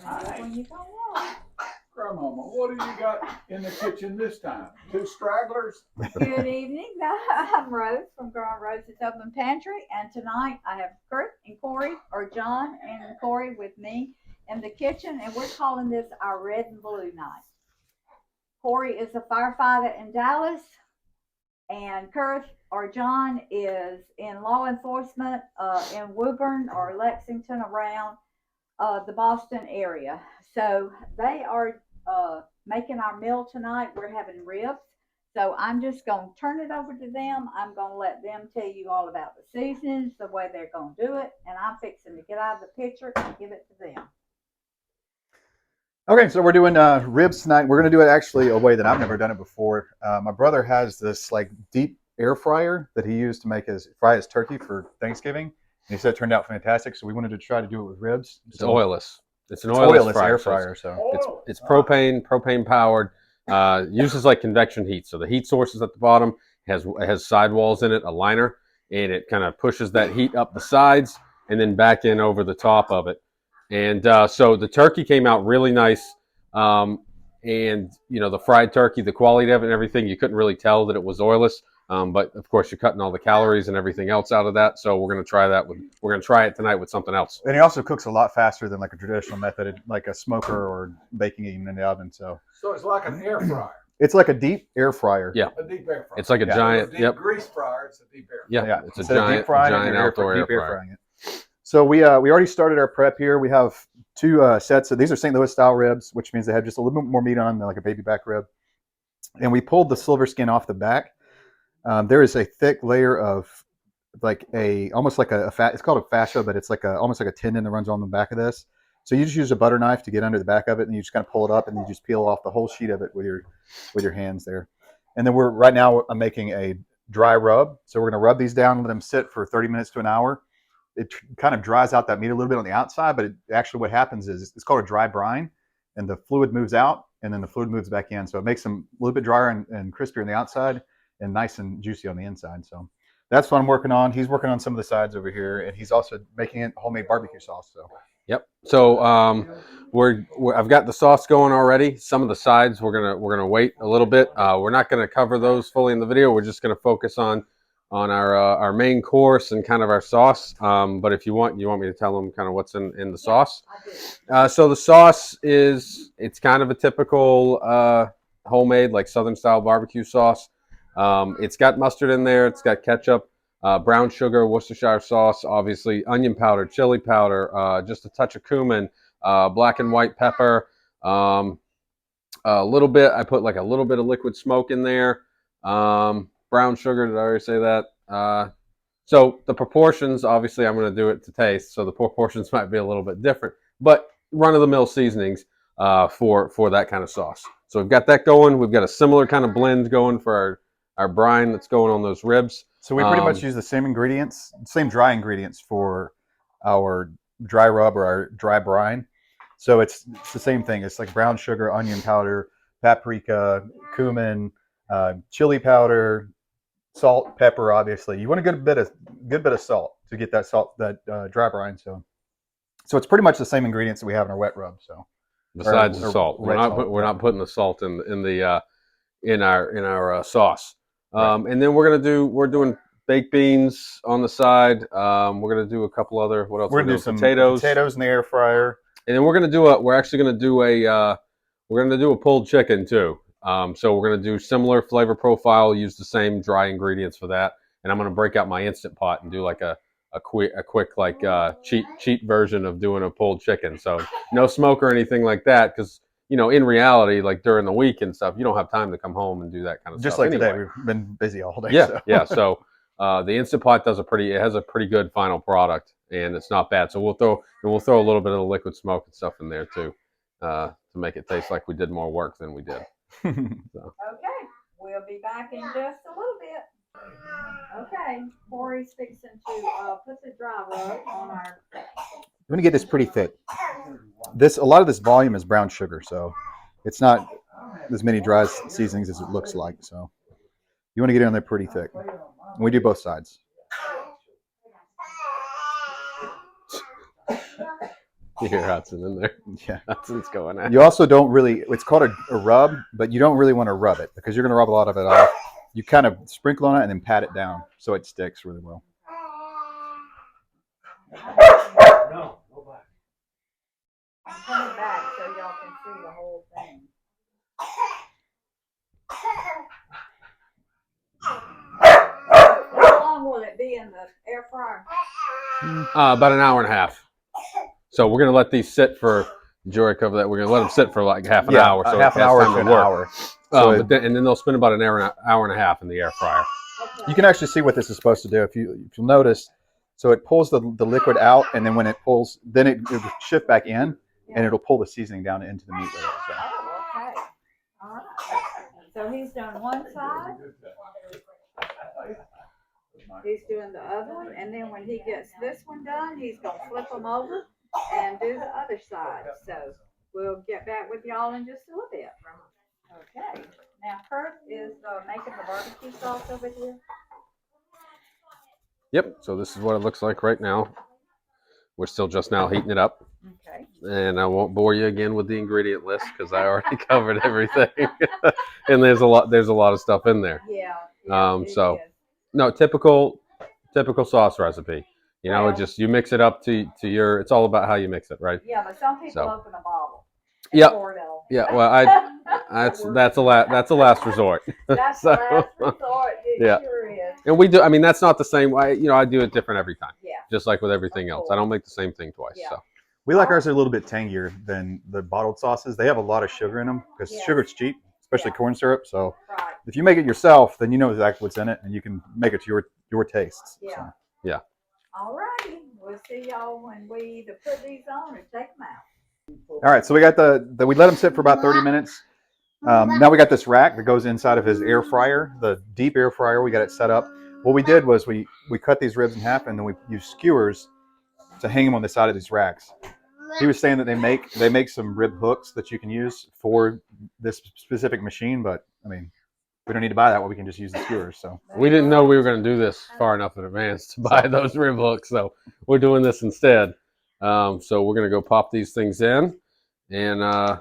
Hi. When you go walk. Grandmama, what do you got in the kitchen this time? 2 stragglers? Good evening. I'm Rose from Growing Rose's Open Pantry, and tonight I have Kurt and Corey, or John and Corey, with me in the kitchen, and we're calling this our Red and Blue Night. Corey is a firefighter in Dallas, and Kurt or John is in law enforcement in Woburn or Lexington, around the Boston area. So they are making our meal tonight. We're having ribs. So I'm just going to turn it over to them. I'm going to let them tell you all about the seasonings, the way they're going to do it, and I'm fixing to get out of the picture and give it to them. Okay, so we're doing ribs tonight. We're going to do it actually a way that I've never done it before. My brother has this like deep air fryer that he used to fry his turkey for Thanksgiving. And he said it turned out fantastic, so we wanted to try to do it with ribs. It's oiless. It's an oilless air fryer. So it's propane powered. Uses like convection heat. So the heat source is at the bottom. It has sidewalls in it, a liner, and it kind of pushes that heat up the sides and then back in over the top of it. And so the turkey came out really nice. And you know, the fried turkey, the quality of it and everything, you couldn't really tell that it was oilless. But of course, you're cutting all the calories and everything else out of that. So we're going to try that. We're going to try it tonight with something else. And it also cooks a lot faster than like a traditional method, like a smoker or baking even in the oven. So it's like an air fryer. It's like a deep air fryer. Yeah, a deep air fryer. It's like a giant grease fryer. It's a deep air fryer. Yeah, it's a giant outdoor air fryer. So we already started our prep here. We have 2 sets of these are St. Louis style ribs, which means they have just a little bit more meat on them, like a baby back rib. And we pulled the silver skin off the back. There is a thick layer of like almost like a fat. It's called a fascia, but it's like almost like a tendon that runs on the back of this. So you just use a butter knife to get under the back of it, and you just kind of pull it up, and you just peel off the whole sheet of it with your hands there. And then right now I'm making a dry rub. So we're going to rub these down, let them sit for 30 minutes to an hour. It kind of dries out that meat a little bit on the outside, but actually what happens is it's called a dry brine, and the fluid moves out, and then the fluid moves back in. So it makes them a little bit drier and crispier on the outside and nice and juicy on the inside. So that's what I'm working on. He's working on some of the sides over here, and he's also making it homemade barbecue sauce. So. Yep. So I've got the sauce going already. Some of the sides we're gonna wait a little bit. We're not gonna cover those fully in the video. We're just gonna focus on our main course and kind of our sauce. But if you want me to tell them kind of what's in the sauce. So the sauce it's kind of a typical homemade, like Southern style barbecue sauce. It's got mustard in there. It's got ketchup. Brown sugar, Worcestershire sauce, obviously, onion powder, chili powder, just a touch of cumin, black and white pepper, a little bit. I put like a little bit of liquid smoke in there. Brown sugar, did I already say that? So the proportions, obviously, I'm going to do it to taste, so the proportions might be a little bit different, but run-of-the-mill seasonings for that kind of sauce. So we've got that going. We've got a similar kind of blend going for our brine that's going on those ribs. So we pretty much use the same ingredients, same dry ingredients for our dry rub or our dry brine. So it's the same thing. It's like brown sugar, onion powder, paprika, cumin, chili powder, salt, pepper. Obviously, you want a good bit of salt to get that dry brine. So it's pretty much the same ingredients that we have in our wet rub. So besides the salt, we're not putting the salt in our sauce. Right. And then we're doing baked beans on the side. We're gonna do a couple other. What else? We're gonna do some potatoes in the air fryer. And then we're actually gonna do a pulled chicken too. So we're gonna do similar flavor profile. Use the same dry ingredients for that. And I'm gonna break out my Instant Pot and do like a quick like cheap version of doing a pulled chicken. So no smoke or anything like that, because you know, in reality, like during the week and stuff, you don't have time to come home and do that kind of stuff. Just like today, we've been busy all day. Yeah, so. Yeah. So the Instant Pot has a pretty good final product, and it's not bad. So we'll throw a little bit of the liquid smoke and stuff in there too, to make it taste like we did more work than we did. So. Okay, we'll be back in just a little bit. Okay, Corey's fixing to put the dry rub on our. I'm going to get this pretty thick. A lot of this volume is brown sugar, so it's not as many dry seasonings as it looks like. So you want to get it on there pretty thick. And we do both sides. You hear Hudson in there. Yeah. Hudson's going at You also don't really, it's called a rub, but you don't really want to rub it because you're going to rub a lot of it off. You kind of sprinkle on it and then pat it down so it sticks really well. No, nobody. I'm coming back so y'all can see the whole thing. How long will it be in the air fryer? About an hour and a half. So we're gonna let these sit for Jory cover that. We're gonna let them sit for like half an hour. So half it an has hour time to an work. hour. So And then they'll spend about an hour and a half in the air fryer. Okay. you can actually see what this is supposed to do. If you'll notice, so it pulls the liquid out, and then when it pulls, then it will shift back in, and it'll pull the seasoning down into the meat with it. So. Oh, okay. All right. So he's done one side. He's doing the other one, and then when he gets this one done, he's gonna flip them over and do the other side. So we'll get back with y'all in just a little bit. Okay. Now Kurt is making the barbecue sauce over here. Yep. So this is what it looks like right now. We're still just now heating it up, Okay. and I won't bore you again with the ingredient list because I already covered everything. And there's a lot of stuff in there. Yeah. it So- is. No, typical sauce recipe. You know, Well- just you mix it up to your. It's all about how you mix it, right? Yeah, but some people So. open a bottle. and Yep. pour it on. Yeah. Well, that's a last resort. That's So- the last resort. It Yeah. sure is. And we do. I mean, that's not the same way. You know, I do it different every time. Yeah. Just like with everything else, I don't make the same thing twice. Yeah. So We like ours a little bit tangier than the bottled sauces. They have a lot of sugar in them because Yeah. sugar's cheap, especially Yeah. corn syrup. So Right. if you make it yourself, then you know exactly what's in it, and you can make it to your tastes. Yeah. So. All righty. We'll see y'all when we either put these on or take them out. All right, so we got we let them sit for about 30 minutes. Now we got this rack that goes inside of his air fryer, the deep air fryer. We got it set up. What we did was we cut these ribs in half, and then we used skewers to hang them on the side of these racks. He was saying that they make some rib hooks that you can use for this specific machine, but I mean, we don't need to buy that one. We can just use the skewers. So we didn't know we were going to do this far enough in advance to buy those rib hooks, so we're doing this instead. So we're going to go pop these things in, and I'm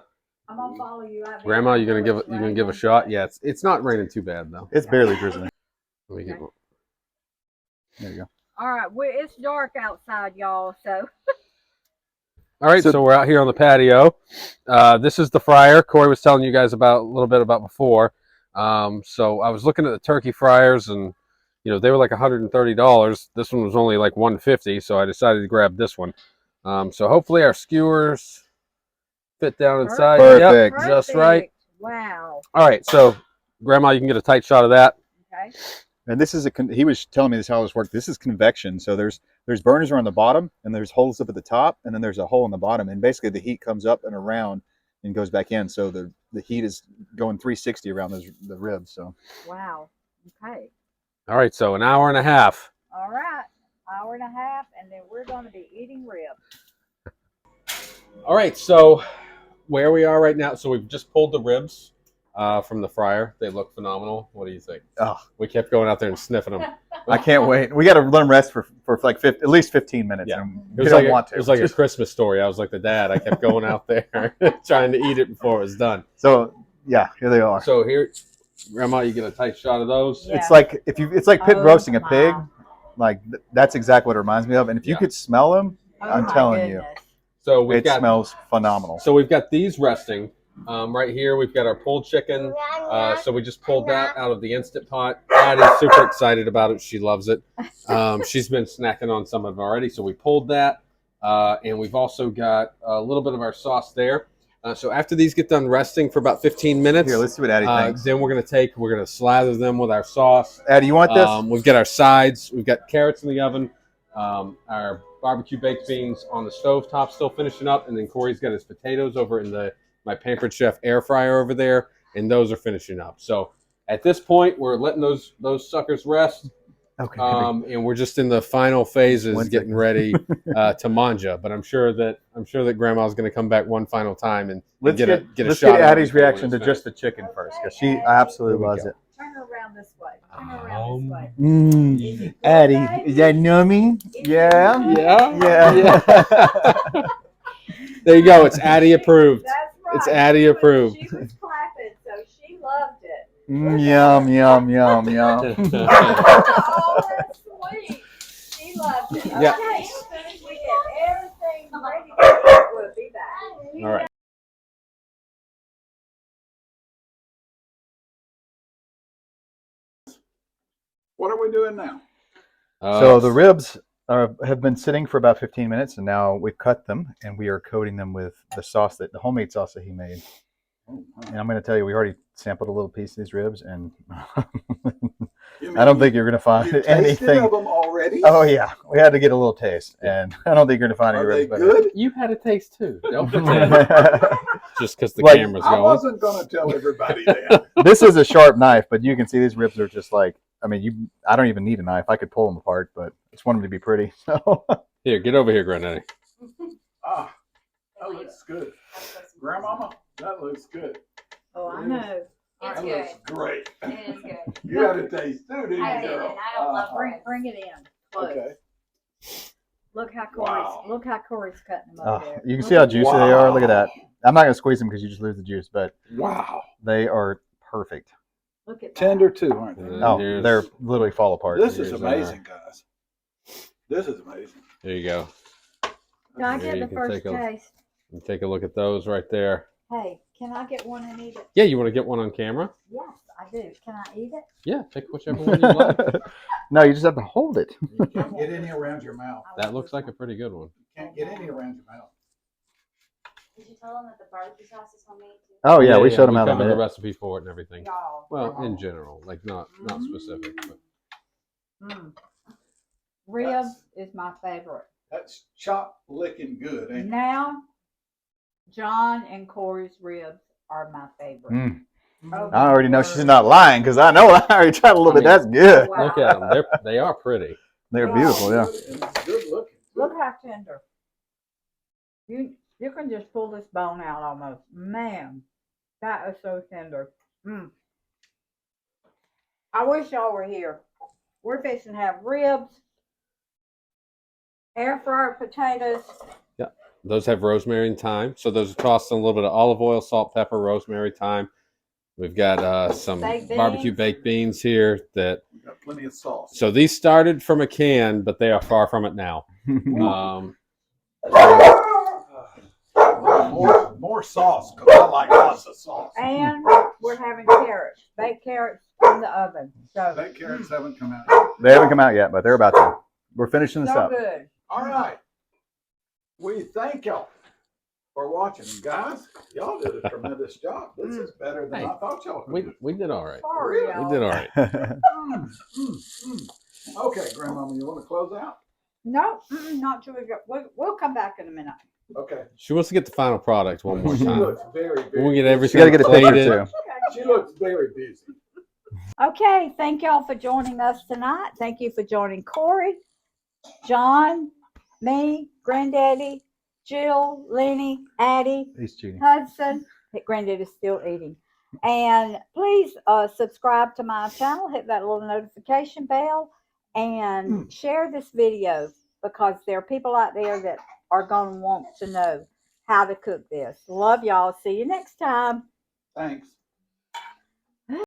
gonna follow you out. Grandma, you gonna give a shot? Yeah, it's not raining too bad though. it's barely drizzling. Let me get one. There you go. All right, it's dark outside, y'all. So All right, so we're out here on the patio. This is the fryer Corey was telling you guys about a little bit about before. So I was looking at the turkey fryers, and you know they were like $130. This one was only like $150, so I decided to grab this one. So hopefully our skewers fit down inside. Perfect. Yep, just right. Wow. All right, so Grandma, you can get a tight shot of that. Okay. And this is he was telling me this how this worked. This is convection. So there's burners around the bottom, and there's holes up at the top, and then there's a hole in the bottom, and basically the heat comes up and around and goes back in. So the heat is going 360 around the ribs. So Wow. Okay. All right, so an hour and a half. All right. Hour and a half, and then we're going to be eating ribs. All right, so where we are right now, so we've just pulled the ribs from the fryer. They look phenomenal. What do you think? Oh. We kept going out there and sniffing them. I can't wait. We got to let them rest for like at least 15 minutes. Yeah. And It we was don't like want to. It was like a Christmas story. I was like the dad. I kept going out there trying to eat it before it was done. So yeah, here they are. So here, Grandma, you get a tight shot of those. Yeah. It's like it's like pit Oh, roasting a pig. my. Like that's exactly what it reminds me of. And if you Yeah. could smell them, Oh, I'm my telling you. goodness. So It smells phenomenal. So we've got these resting. Right here, we've got our pulled chicken. So we just pulled that out of the Instant Pot. Addie's super excited about it. She loves it. She's been snacking on some of it already. So we pulled that. And we've also got a little bit of our sauce there. So after these get done resting for about 15 minutes, Here, let's see what Addie thinks. then we're going to slather them with our sauce. Addie, you want this? We've got our sides. We've got carrots in the oven. Our barbecue baked beans on the stove top still finishing up. And then Corey's got his potatoes over in my Pampered Chef air fryer over there. And those are finishing up. So at this point, we're letting those suckers rest. Okay. And we're just in the final phases One getting second. ready to manja. But I'm sure that Grandma's going to come back one final time and let's get a let's shot get of Addie's everything when reaction it's to finished. just the chicken first, because she absolutely Here we loves go. it. Turn her around this way. Turn her around this way. Is it good, Addie, baby? is that nummy? Is it Yeah. good? Yeah. Yeah. There you go. It's Addie approved. That's right. It's Addie approved. She was clapping, so she loved it. Yum, yum, yum, yum. Oh, that's sweet. She loved it. Yeah. Okay, as soon as we get everything ready to go, we'll be back. All right. What are we doing now? So the ribs have been sitting for about 15 minutes, and now we've cut them, and we are coating them with the sauce, the homemade sauce that he made. Oh, wow. And I'm going to tell you, we already sampled a little piece of these ribs, and You mean I don't think you're going to find you tasted anything. of them already? Oh yeah, we had to get a little taste, and I don't think you're going to find any Are they ribs better. good? You had a taste too. Don't pretend. Just because the Like, camera's I going. wasn't going to tell everybody that. This is a sharp knife, but you can see these ribs are just like, I mean, I don't even need a knife. I could pull them apart, but I just want them to be pretty. So Here, get over here, Granddaddy. Ah, that looks good. Grandmama, that looks good. Oh, I know. It's That good. looks great. It is good. You had a taste too, didn't you, I did, girl? and I don't love Bring it in. Close. Okay. Look how Wow. Corey's cutting them up there. you can see how juicy they are. Look at that. I'm not going to squeeze them because you just lose the juice, but Wow. they are perfect. Look at that. Tender too, aren't they? Oh, Here's- they're literally fall apart. This is Here's amazing, guys. This is amazing. There you go. Can I There get you the can first take a- taste? And take a look at those right there. Hey, can I get one and eat it? Yeah, you want to get one on camera? Yes, I do. Can I eat it? Yeah, pick whichever one you like. No, you just have to hold it. You can't get any around your mouth. That looks like a pretty good one. You can't get any around your mouth. Did you tell them that the barbecue sauce is homemade too? Oh yeah, we showed them how to covered make the it. recipe for it and everything. Y'all. Well, in general, like not specific. But. Mm. Ribs is my favorite. That's chop licking good, ain't it? Now, John and Corey's ribs are my favorite. Mm. Oh, I already know my she's word. not lying because I know I already tried a little I bit. mean, That's good. Wow. Look at them. They are pretty. They're beautiful, yeah. And good looking. Look how tender. You can just pull this bone out almost. Man, that is so tender. Mm. I wish y'all were here. We're fixing to have ribs, air fryer potatoes. Those have rosemary and thyme. So those are tossed in a little bit of olive oil, salt, pepper, rosemary, thyme. We've got some Baked barbecue beans. baked beans here. That We've got plenty of sauce. so these started from a can, but they are far from it now. More sauce, because I like lots of sauce. And we're having carrots, baked carrots in the oven. So, That carrots haven't come out yet. They haven't come out yet, but they're about to. We're finishing this so up. good. All right. We thank y'all for watching. Guys, y'all did a tremendous job. This is better than Hey, I thought y'all could do. we did all right. Sorry, Really? y'all. We did all right. Okay, Grandmama, you want to close out? No, not till we go. We'll come back in a minute. Okay. She wants to get the final product one more She time. looks very, We'll very get everything. You got to get a picture plated. too. She looks very busy. Okay, thank y'all for joining us tonight. Thank you for joining Corey, John, me, Granddaddy, Jill, Lenny, Addie, He's cheating. Hudson. Granddaddy's still eating. And please subscribe to my channel, hit that little notification bell, and share this video because there are people out there that are going to want to know how to cook this. Love y'all. See you next time. Thanks.